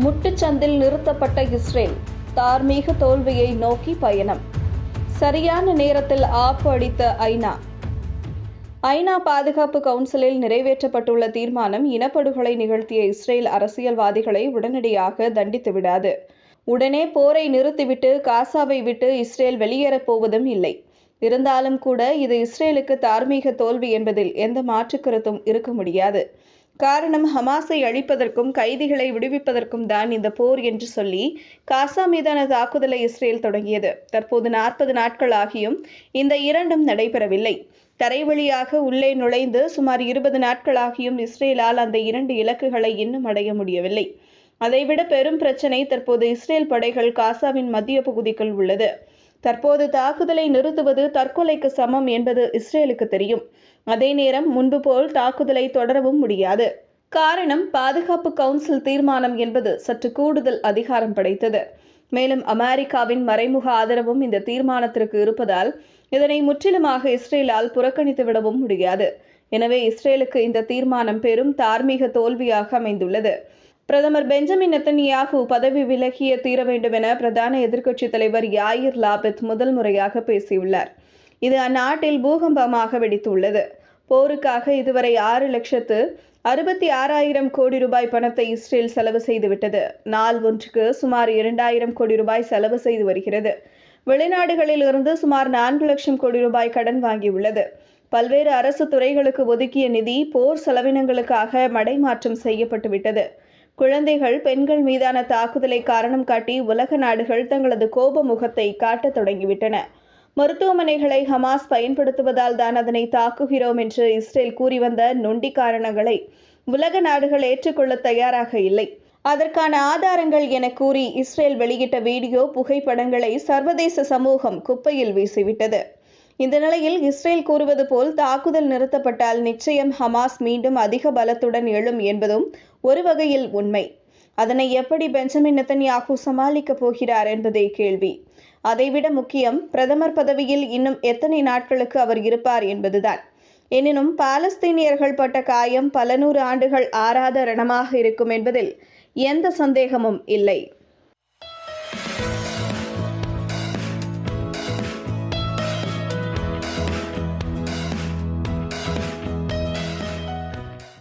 முட்டுச்சந்தில் நிறுத்தப்பட்ட இஸ்ரேல் தார்மீக தோல்வியை நோக்கி பயணம். சரியான நேரத்தில் ஆப்பு அளித்த ஐநா பாதுகாப்பு கவுன்சிலில் நிறைவேற்றப்பட்டுள்ள தீர்மானம் இனப்படுகொலை நிகழ்த்திய இஸ்ரேல் அரசியல்வாதிகளை உடனடியாக தண்டித்து விடாது. உடனே போரை நிறுத்திவிட்டு காசாவை விட்டு இஸ்ரேல் வெளியேறப் போவதும் இல்லை. இருந்தாலும் கூட இது இஸ்ரேலுக்கு தார்மீக தோல்வி என்பதில் எந்த மாற்று கருத்தும் இருக்க முடியாது. காரணம், ஹமாஸை அழிப்பதற்கும் கைதிகளை விடுவிப்பதற்கும் தான் இந்த போர் என்று சொல்லி காசா மீதான தாக்குதலை இஸ்ரேல் தொடங்கியது. தற்போது 40 நாட்கள் ஆகியும் இந்த இரண்டும் நடைபெறவில்லை. தரை வழியாக உள்ளே நுழைந்து சுமார் 20 நாட்களாகியும் இஸ்ரேலால் அந்த 2 இலக்குகளை இன்னும் அடைய முடியவில்லை. அதைவிட பெரும் பிரச்சனை தற்போது இஸ்ரேல் படைகள் காசாவின் மத்திய பகுதிக்குள் உள்ளது. தற்போது தாக்குதலை நிறுத்துவது தற்கொலைக்கு சமம் என்பது இஸ்ரேலுக்கு தெரியும். அதே நேரம் முன்பு போல் தாக்குதலை தொடரவும் முடியாது. காரணம், பாதுகாப்பு கவுன்சில் தீர்மானம் என்பது சற்று கூடுதல் அதிகாரம் படைத்தது. மேலும் அமெரிக்காவின் மறைமுக ஆதரவும் இந்த தீர்மானத்திற்கு இருப்பதால் இதனை முற்றிலுமாக இஸ்ரேலால் புறக்கணித்து விடவும் முடியாது. எனவே இஸ்ரேலுக்கு இந்த தீர்மானம் பெரும் தார்மீக தோல்வியாக அமைந்துள்ளது. பிரதமர் பெஞ்சமின் நெத்தன்யாகு பதவி விலகிய தீர வேண்டும் என பிரதான எதிர்க்கட்சித் தலைவர் யாயிர் லாபித் முதல் முறையாக பேசியுள்ளார். இது அந்நாட்டில் பூகம்பமாக வெடித்துள்ளது. போருக்காக இதுவரை 6,66,000 கோடி ரூபாய் பணத்தை இஸ்ரேல் செலவு செய்துவிட்டது. நாள் ஒன்றுக்கு சுமார் 2,000 கோடி ரூபாய் செலவு செய்து வருகிறது. வெளிநாடுகளில் இருந்து சுமார் 4 லட்சம் கோடி ரூபாய் கடன் வாங்கியுள்ளது. பல்வேறு அரசு துறைகளுக்கு ஒதுக்கிய நிதி போர் செலவினங்களுக்காக மடைமாற்றம் செய்யப்பட்டுவிட்டது. குழந்தைகள், பெண்கள் மீதான தாக்குதலை காரணம் காட்டி உலக நாடுகள் தங்களது கோப முகத்தை காட்டத் தொடங்கிவிட்டன. மருத்துவமனைகளை ஹமாஸ் பயன்படுத்துவதால் தான் அதனை தாக்குகிறோம் என்று இஸ்ரேல் கூறி வந்த நொண்டி காரணங்களை உலக நாடுகள் ஏற்றுக்கொள்ள தயாராக இல்லை. அதற்கான ஆதாரங்கள் என கூறி இஸ்ரேல் வெளியிட்ட வீடியோ, புகைப்படங்களை சர்வதேச சமூகம் குப்பையில் வீசிவிட்டது. இந்த நிலையில் இஸ்ரேல் கூறுவது போல் தாக்குதல் நிறுத்தப்பட்டால் நிச்சயம் ஹமாஸ் மீண்டும் அதிக பலத்துடன் எழும் என்பதும் ஒரு வகையில் உண்மை. அதனை எப்படி பெஞ்சமின் நெத்தன்யாகு சமாளிக்கப் போகிறார் என்பதே கேள்வி. அதைவிட முக்கியம், பிரதமர் பதவியில் இன்னும் எத்தனை நாட்களுக்கு அவர் இருப்பார் என்பதுதான். எனினும் பாலஸ்தீனியர்கள் பட்ட காயம் பல 100 ஆண்டுகள் ஆறாத ரணமாக இருக்கும் என்பதில் எந்த சந்தேகமும் இல்லை.